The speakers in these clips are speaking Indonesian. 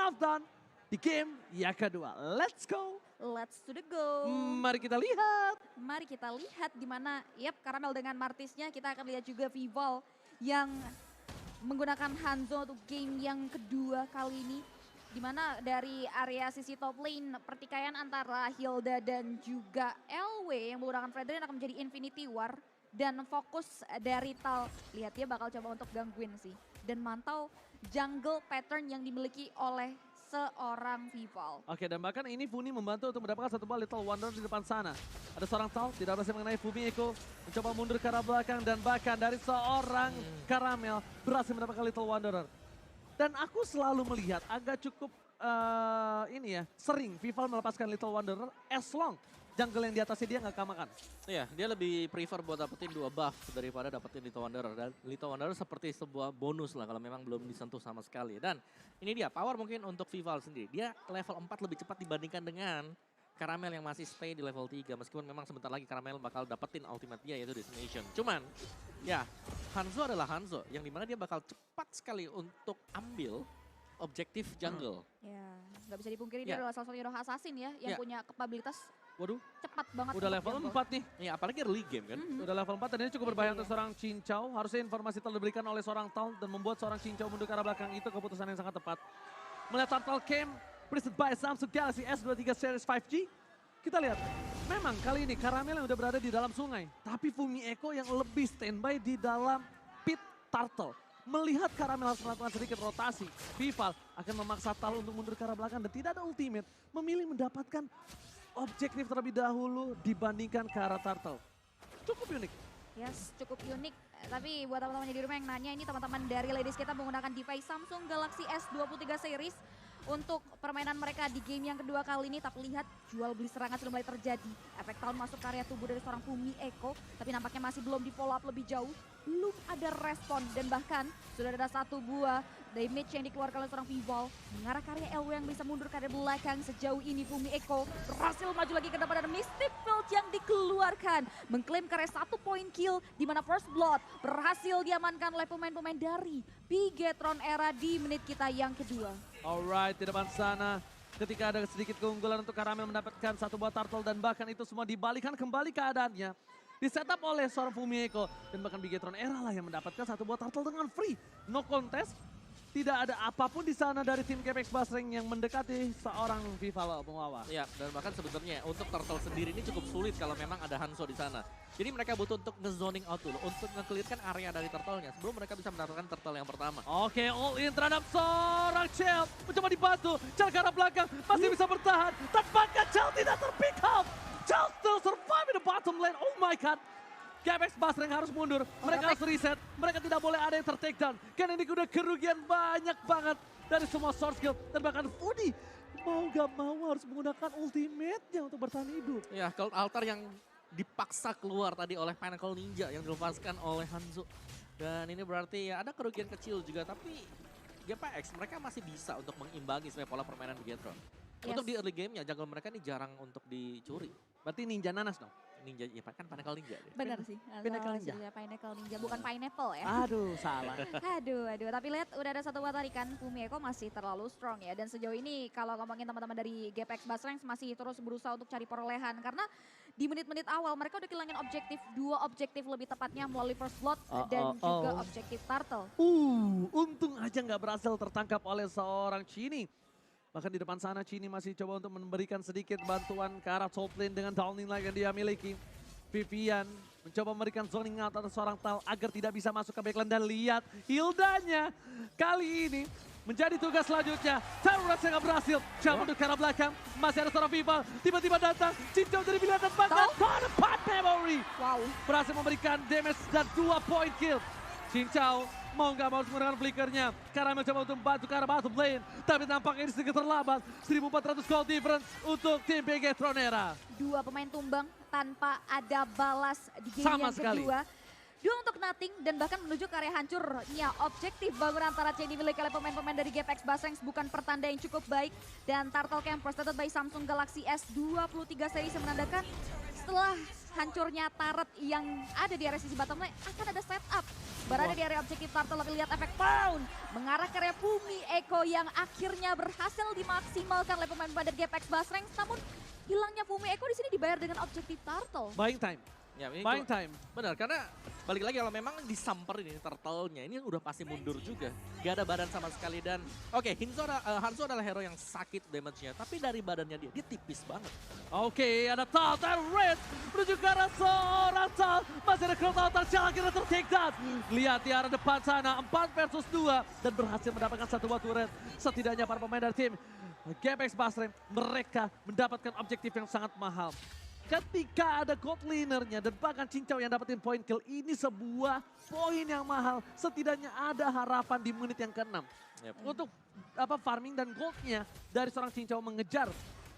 countdown di game yang kedua. Let's go. Let's to the go. Mari kita lihat. Mari kita lihat di mana Karamel dengan Martisnya. Kita akan lihat juga Vival yang menggunakan Hanzo untuk game yang kedua kali ini. Di mana dari area sisi top lane pertikaian antara Hilda dan juga LW yang menggunakan Fredrin akan menjadi Infinity War. Dan fokus dari Tal, lihat dia bakal coba untuk gangguin sih. Dan mantau jungle pattern yang dimiliki oleh seorang Vival. Oke, dan bahkan ini Funi membantu untuk mendapatkan satu bal Little Wonder di depan sana. Ada seorang Tal, tidak berhasil mengenai Fumi Eko. Mencoba mundur ke arah belakang dan bahkan dari seorang Karamel berhasil mendapatkan Little Wanderer. Dan aku selalu melihat agak cukup sering Vival melepaskan Little Wanderer as long jungle yang di atasnya dia nggak kamakan. Iya, dia lebih prefer buat dapetin 2 buff daripada dapetin Little Wanderer. Dan Little Wanderer seperti sebuah bonus lah kalau memang belum disentuh sama sekali. Dan ini dia, power mungkin untuk Vival sendiri. Dia level 4 lebih cepat dibandingkan dengan Karamel yang masih stay di level 3. Meskipun memang sebentar lagi Karamel bakal dapetin ultimate dia yaitu Destination. Cuman, ya Hanzo adalah Hanzo yang dimana dia bakal cepat sekali untuk ambil objektif jungle. Ya, nggak bisa dipungkiri dia adalah salah satu hero assassin ya yang punya kapabilitas Waduh, cepat banget. udah level 4 nih. Ya apalagi early game kan. Udah level 4 dan ini cukup berbahaya untuk seorang Cincau. Harusnya informasi telah diberikan oleh seorang Tal dan membuat seorang Cincau mundur ke arah belakang. Itu keputusan yang sangat tepat. Melihat Turtle Camp, presented by Samsung Galaxy S23 Series 5G. Kita lihat, memang kali ini Karamel yang udah berada di dalam sungai. Tapi Fumi Eko yang lebih standby di dalam pit Turtle. Melihat Karamel harus melakukan sedikit rotasi, Vival akan memaksa Tal untuk mundur ke arah belakang dan tidak ada ultimate. Memilih mendapatkan objektif terlebih dahulu dibandingkan ke arah Turtle. Cukup unik. Yes, cukup unik. Tapi buat teman-teman di rumah yang nanya, ini teman-teman dari Ladies kita menggunakan device Samsung Galaxy S23 series untuk permainan mereka di game yang kedua kali ini. Tapi lihat jual beli serangan sudah mulai terjadi. Efek tahun masuk ke area tubuh dari seorang Fumi Eko, tapi nampaknya masih belum di follow up lebih jauh. Belum ada respon dan bahkan sudah ada satu buah damage yang dikeluarkan oleh seorang Vival. Mengarah ke area LW yang bisa mundur ke area belakang. Sejauh ini Fumi Eko berhasil maju lagi ke depan, ada Mystic Field yang dikeluarkan. Mengklaim ke area 1 point kill di mana First Blood berhasil diamankan oleh pemain-pemain dari Bigetron Era di menit kita yang kedua. Alright, di depan sana ketika ada sedikit keunggulan untuk Karamel mendapatkan satu buah turtle dan bahkan itu semua dibalikan kembali keadaannya. Disetup oleh seorang Fumi Eko dan bahkan Bigetron Era lah yang mendapatkan satu buah turtle dengan free. No contest, tidak ada apapun di sana dari tim Capex Basreng yang mendekati seorang Vival Muawa. Ya, dan bahkan sebenarnya untuk Turtle sendiri ini cukup sulit kalau memang ada Hanzo di sana. Jadi mereka butuh untuk nge-zoning out dulu, untuk nge-clearkan area dari Turtle-nya sebelum mereka bisa mendapatkan Turtle yang pertama. Oke, all in terhadap seorang Chell. Mencoba dibantu, Chell ke arah belakang, masih bisa bertahan. Tampaknya Chell tidak terpick up. Chell still survive in the bottom lane, oh my god. Capex Basreng harus mundur, mereka harus reset, mereka tidak boleh ada yang ter-take down. Karena ini udah kerugian banyak banget dari semua source guild. Dan bahkan Fudi mau gak mau harus menggunakan ultimate-nya untuk bertahan hidup. Ya, Cold Altar yang dipaksa keluar tadi oleh Pinnacle Ninja yang dilepaskan oleh Hanzo. Dan ini berarti ya ada kerugian kecil juga, tapi GPX mereka masih bisa untuk mengimbangi sebenarnya pola permainan Bigetron. Untuk di early game-nya, jungle mereka ini jarang untuk dicuri. Berarti Ninja Nanas dong? Ninja, ya kan Pinnacle Ninja. Benar sih. Pinnacle Ninja. Pinnacle Ninja, bukan pineapple ya. Aduh, salah. Aduh. Tapi lihat udah ada satu buah tarikan. Fumi Eko masih terlalu strong ya. Dan sejauh ini kalau ngomongin teman-teman dari GPX Basreng masih terus berusaha untuk cari perolehan. Karena di menit-menit awal mereka udah kehilangan objektif. 2 objektif lebih tepatnya melalui First Blood dan juga objektif Turtle. Untung aja nggak berhasil tertangkap oleh seorang Chini. Bahkan di depan sana Chini masih coba untuk memberikan sedikit bantuan ke arah top lane dengan downing line yang dia miliki. Vivian mencoba memberikan zoning out atas seorang Tal agar tidak bisa masuk ke backline dan lihat Hildanya kali ini menjadi tugas selanjutnya. Terus yang berhasil, coba mundur ke arah belakang, masih ada seorang Vival, tiba-tiba datang, Cincau dari pilihan dan bahkan Bad Memory. Wow. Berhasil memberikan damage dan 2 point kill. Cincau mau nggak mau harus menggunakan flickernya. Karamel coba untuk membantu ke arah bottom lane. Tapi nampaknya ini sedikit terlambat. 1400 gold difference untuk tim Bigetron Era. 2 pemain tumbang tanpa ada balas di game Sama yang sekali. kedua. 2 untuk nothing dan bahkan menuju ke area hancurnya objektif bangunan antara C dimiliki oleh pemain-pemain dari GPX Basreng bukan pertanda yang cukup baik. Dan Turtle Camp presented by Samsung Galaxy S23 series yang menandakan setelah hancurnya turret yang ada di area sisi bottom lane akan ada setup. Berada di area objektif turtle, tapi lihat efek pound mengarah ke area Fumi Eko yang akhirnya berhasil dimaksimalkan oleh pemain dari GPX Basrangs. Namun hilangnya Fumi Eko di sini dibayar dengan objektif turtle. Buying time. Ya, ini Buying time. benar, karena balik lagi kalau memang disamper ini turtle-nya ini udah pasti mundur juga. Gak ada badan sama sekali dan oke, Hanzo adalah hero yang sakit damage-nya, tapi dari badannya dia tipis banget. Oke, ada Tal dan Red menuju ke arah seorang Tal. Masih ada Crown terjal akhirnya ter-take down. Lihat di arah depan sana, 4 versus 2 dan berhasil mendapatkan satu waktu Red. Setidaknya para pemain dari tim GPX Basrangs mereka mendapatkan objektif yang sangat mahal. Ketika ada gold lanernya dan bahkan Cincau yang dapetin point kill, ini sebuah poin yang mahal. Setidaknya ada harapan di menit yang ke-6. Untuk farming dan goldnya dari seorang Cincau mengejar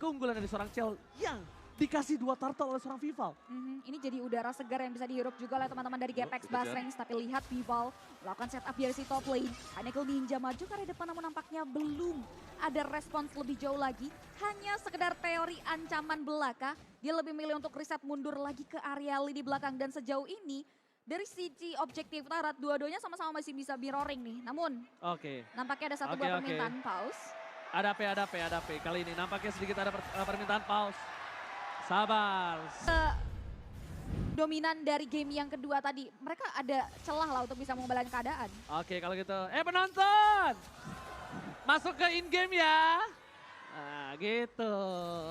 keunggulan dari seorang Cel yang dikasih 2 turtle oleh seorang Vival. Ini jadi udara segar yang bisa dihirup juga oleh teman-teman dari GPX Basrangs. Tapi lihat Vival melakukan setup dari si top lane. Heineken Ninja maju ke area depan namun nampaknya belum ada respons lebih jauh lagi. Hanya sekedar teori ancaman belaka. Dia lebih milih untuk reset mundur lagi ke area lini belakang. Dan sejauh ini dari sisi objektif turret dua-duanya sama-sama masih bisa mirroring nih. Namun nampaknya ada satu buah permintaan pause. Ada P. Kali ini nampaknya sedikit ada permintaan pause. Sabar. Dominan dari game yang kedua tadi. Mereka ada celah lah untuk bisa mengembalikan keadaan. Oke, kalau gitu. Penonton! Masuk ke in-game ya. Nah, gitu.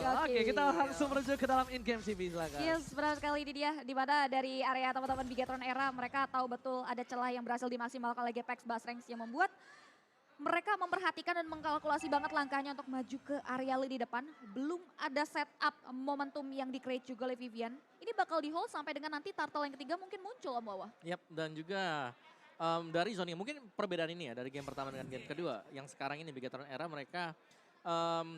Oke, kita langsung menuju ke dalam in-game sih, silakan. Yes, benar sekali ini dia. Di mana dari area teman-teman Bigetron Era, mereka tahu betul ada celah yang berhasil dimaksimalkan oleh GPX Basrangs yang membuat mereka memperhatikan dan mengkalkulasi banget langkahnya untuk maju ke area lini depan. Belum ada setup momentum yang di-create juga oleh Vivian. Ini bakal di-hold sampai dengan nanti turtle yang ketiga mungkin muncul Om Wawa. Yap, dan juga dari Zoni, mungkin perbedaan ini ya dari game pertama dengan game kedua. Yang sekarang ini Bigetron Era mereka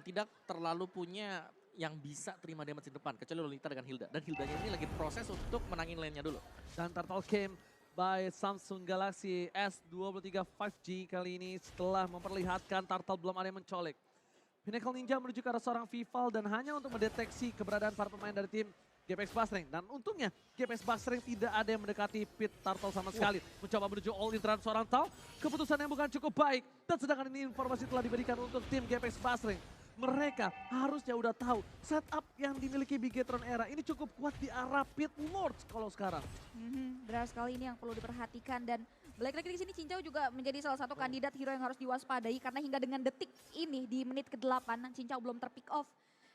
tidak terlalu punya yang bisa terima damage di depan. Kecuali Lolita dengan Hilda. Dan Hildanya ini lagi proses untuk menangin lane-nya dulu. Dan turtle came by Samsung Galaxy S23 5G kali ini setelah memperlihatkan turtle belum ada yang mencolek. Pinnacle Ninja menuju ke arah seorang Vival dan hanya untuk mendeteksi keberadaan para pemain dari tim GPX Basrangs. Dan untungnya GPX Basrangs tidak ada yang mendekati pit turtle sama sekali. Mencoba menuju all in run seorang Tal. Keputusan yang bukan cukup baik. Dan sedangkan ini informasi telah diberikan untuk tim GPX Basrangs. Mereka harusnya udah tahu setup yang dimiliki Bigetron Era ini cukup kuat di arah Pit Lords kalau sekarang. Benar sekali ini yang perlu diperhatikan dan balik lagi di sini Cincau juga menjadi salah satu kandidat hero yang harus diwaspadai karena hingga dengan detik ini di menit ke-8 Cincau belum ter-pick off.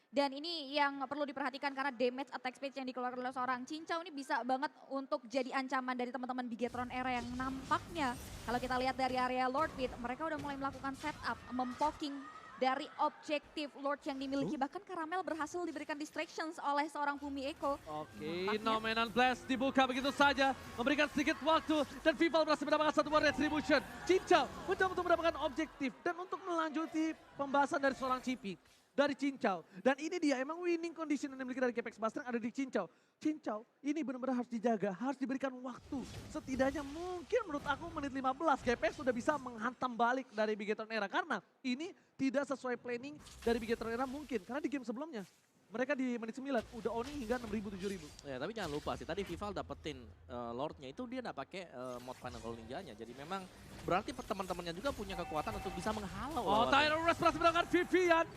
Dan ini yang perlu diperhatikan karena damage attack speed yang dikeluarkan oleh seorang Cincau ini bisa banget untuk jadi ancaman dari teman-teman Bigetron Era yang nampaknya kalau kita lihat dari area Lord Pit mereka udah mulai melakukan setup, mempoking dari objektif Lord yang dimiliki. Bahkan Karamel berhasil diberikan distractions oleh seorang Fumi Eko. Oke, Nomenan Blast dibuka begitu saja. Memberikan sedikit waktu dan Vival berhasil mendapatkan satu buah retribution. Cincau mencoba untuk mendapatkan objektif dan untuk melanjuti pembahasan dari seorang Cipi. Dari Cincau. Dan ini dia emang winning condition yang dimiliki dari GPX Basrangs ada di Cincau. Cincau ini benar-benar harus dijaga, harus diberikan waktu. Setidaknya mungkin menurut aku menit 15 GPX sudah bisa menghantam balik dari Bigetron Era. Karena ini tidak sesuai planning dari Bigetron Era mungkin. Karena di game sebelumnya mereka di menit 9 udah owning hingga 6.000-7.000. Ya tapi jangan lupa sih tadi Vival dapetin Lordnya itu dia nggak pakai mod Final Ninjanya. Jadi memang berarti teman-temannya juga punya kekuatan untuk bisa menghalau. Oh, Tyler Rush berhasil mendapatkan Vivian.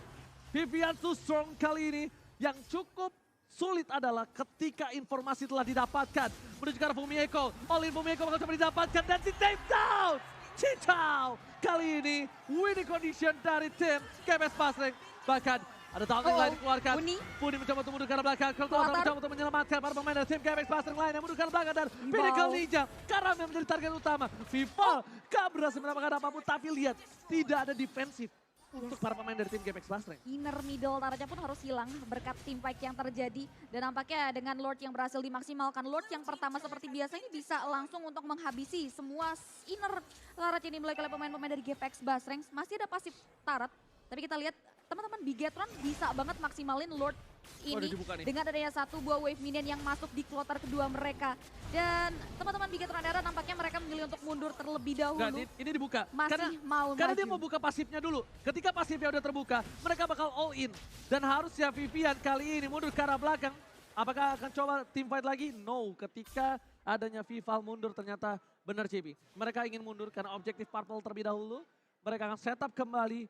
Vivian too strong kali ini. Yang cukup sulit adalah ketika informasi telah didapatkan. Menuju ke arah Fumi Eko. All in Fumi Eko bakal coba didapatkan dan si take down. Cincau kali ini winning condition dari tim GPX Basrangs. Bahkan ada taunting lain dikeluarkan. Puni mencoba untuk mundur ke arah belakang. Kalau mencoba untuk menyelamatkan para pemain dari tim GPX Basrangs lain yang mundur ke arah belakang. Dan Pinnacle Ninja Karamel menjadi target utama. Vival gak berhasil mendapatkan apapun. Tapi lihat tidak ada defensif untuk para pemain dari tim GPX Basrangs. Inner middle targetnya pun harus hilang berkat team fight yang terjadi. Dan nampaknya dengan Lord yang berhasil dimaksimalkan. Lord yang pertama seperti biasa ini bisa langsung untuk menghabisi semua inner turret yang dimiliki oleh pemain-pemain dari GPX Basrangs. Masih ada pasif turret. Tapi kita lihat teman-teman Bigetron bisa banget maksimalin Lord ini dengan adanya satu buah wave minion yang masuk di kloter kedua mereka. Dan teman-teman Bigetron Era nampaknya mereka memilih untuk mundur terlebih dahulu. Nggak, ini dibuka. Karena dia mau buka pasifnya dulu. Ketika pasifnya udah terbuka, mereka bakal all in. Dan harusnya Vivian kali ini mundur ke arah belakang. Apakah akan coba team fight lagi? No, ketika adanya Vival mundur ternyata benar JB. Mereka ingin mundur karena objektif Purple terlebih dahulu. Mereka akan setup kembali.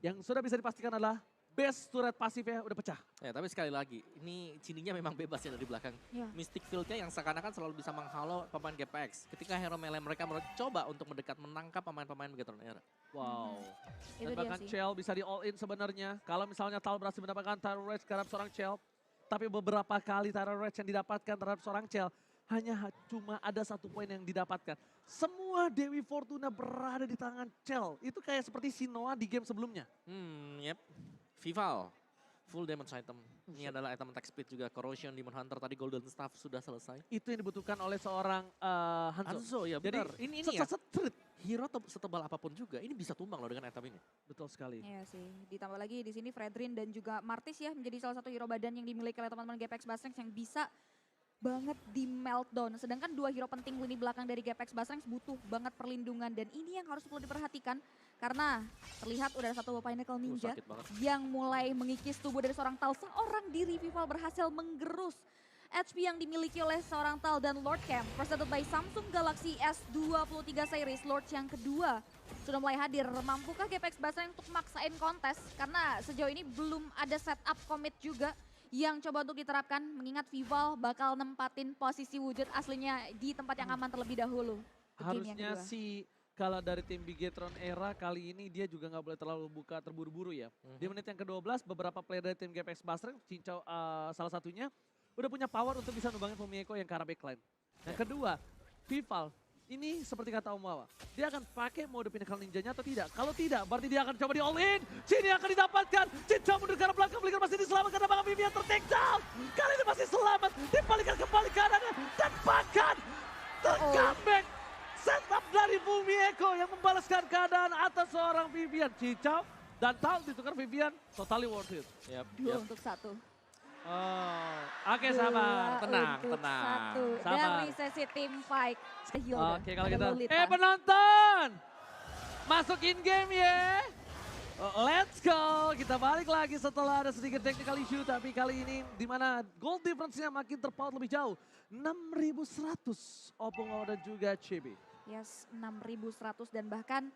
Yang sudah bisa dipastikan adalah base turret pasifnya udah pecah. Ya, tapi sekali lagi, ini Cininya memang bebas ya dari belakang. Iya. Mystic Field-nya yang seakan-akan selalu bisa menghalau pemain GPX. Ketika hero melee mereka mencoba untuk mendekat menangkap pemain-pemain Bigetron Era. Wow. Itu Dan dia bahkan sih. Chell bisa di all in sebenarnya. Kalau misalnya Tal berhasil mendapatkan Tyro Rage terhadap seorang Chell. Tapi beberapa kali Tyro Rage yang didapatkan terhadap seorang Chell. Cuma ada 1 poin yang didapatkan. Semua Dewi Fortuna berada di tangan Chell. Itu kayak seperti Sinoa di game sebelumnya. Yep. Vival. Full damage item. Ini adalah item attack speed juga. Corrosion, Demon Hunter, tadi Golden Staff sudah selesai. Itu yang dibutuhkan oleh seorang Hanzo. Hanzo, ya Jadi benar. Ini ya, set. hero setebal apapun juga, ini bisa tumbang loh dengan item ini. Betul sekali. Iya sih, ditambah lagi di sini Fredrin dan juga Martis ya menjadi salah satu hero badan yang dimiliki oleh teman-teman GPX Basrangs yang bisa banget di meltdown. Sedangkan 2 hero penting lini belakang dari GPX Basrangs butuh banget perlindungan dan ini yang harus perlu diperhatikan karena terlihat udah ada satu Pinnacle Ninja Sakit banget. yang mulai mengikis tubuh dari seorang Tal. Seorang diri Vival berhasil menggerus HP yang dimiliki oleh seorang Tal dan Lord Camp. Presented by Samsung Galaxy S23 series, Lord yang kedua sudah mulai hadir. Mampukah GPX Basrangs untuk maksain kontes? Karena sejauh ini belum ada setup commit juga yang coba untuk diterapkan. Mengingat Vival bakal nempatin posisi wujud aslinya di tempat yang aman terlebih dahulu. Ke game yang Harusnya kedua. sih kalau dari tim Bigetron Era kali ini dia juga nggak boleh terlalu buka terburu-buru ya. Di menit yang ke-12 beberapa player dari tim GPX Basrangs, Cincau salah satunya, udah punya power untuk bisa numbangin Fumieko yang ke arah backline. Yang kedua, Vival. Ini seperti kata Om Wawa, dia akan pakai mode Pinnacle Ninja-nya atau tidak? Kalau tidak, berarti dia akan coba di all-in. Sini akan didapatkan. Cincau mundur ke arah belakang, Flicker masih diselamatkan. Dan bahkan Vivian ter-take down. Kali ini masih selamat. Dibalikan kembali kanannya. Dan bahkan ter-comeback. Setup dari Fumieko yang membalaskan keadaan atas seorang Vivian. Cincau dan Tal ditukar Vivian, totally worth it. Yep, 2 untuk 1. Oh, oke sabar. Tenang, Untuk tenang. 1 Sabar. dari sesi tim fight. Oke kalau gitu. Penonton, masuk in game ya. Let's go. Kita balik lagi setelah ada sedikit technical issue. Tapi kali ini di mana gold difference-nya makin terpaut lebih jauh. 6.100 Opung dan juga CB. Yes, 6.100 dan bahkan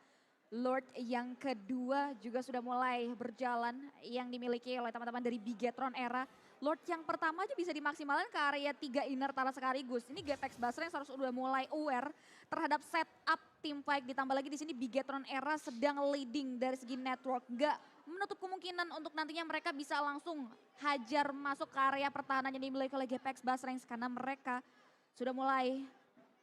Lord yang kedua juga sudah mulai berjalan yang dimiliki oleh teman-teman dari Bigetron Era. Lord yang pertama aja bisa dimaksimalkan ke area 3 inner Tara sekaligus. Ini GPX Basrangs harus udah mulai aware terhadap setup team fight. Ditambah lagi di sini Bigetron Era sedang leading dari segi network. Gak menutup kemungkinan untuk nantinya mereka bisa langsung hajar masuk ke area pertahanan yang dimiliki oleh GPX Basrangs. Karena mereka sudah mulai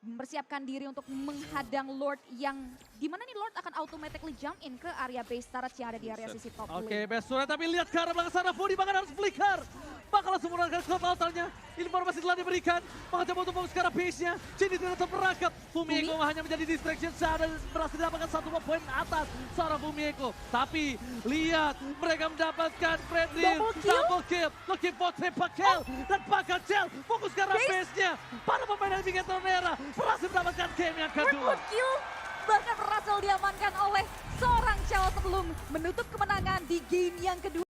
mempersiapkan diri untuk menghadang Lord yang dimana nih Lord akan automatically jump in ke area base turret yang ada di area sisi top lane. Oke, best surat tapi lihat ke arah belakang sana. Fudi bahkan harus flicker. Bakal langsung menggunakan totalnya. Informasi telah diberikan. Mencoba untuk fokus ke arah base-nya. Cini tidak terperangkap. Fumieko hanya menjadi distraction saat berhasil dapatkan 1 poin atas seorang Fumieko. Tapi lihat mereka mendapatkan Fredrin. Double kill. Looking for triple kill. Dan bakal Chell fokus ke arah base-nya. Para pemain dari Bigetron Era berhasil mendapatkan game yang kedua. Triple kill bahkan berhasil diamankan oleh seorang Chell sebelum menutup kemenangan di game yang kedua.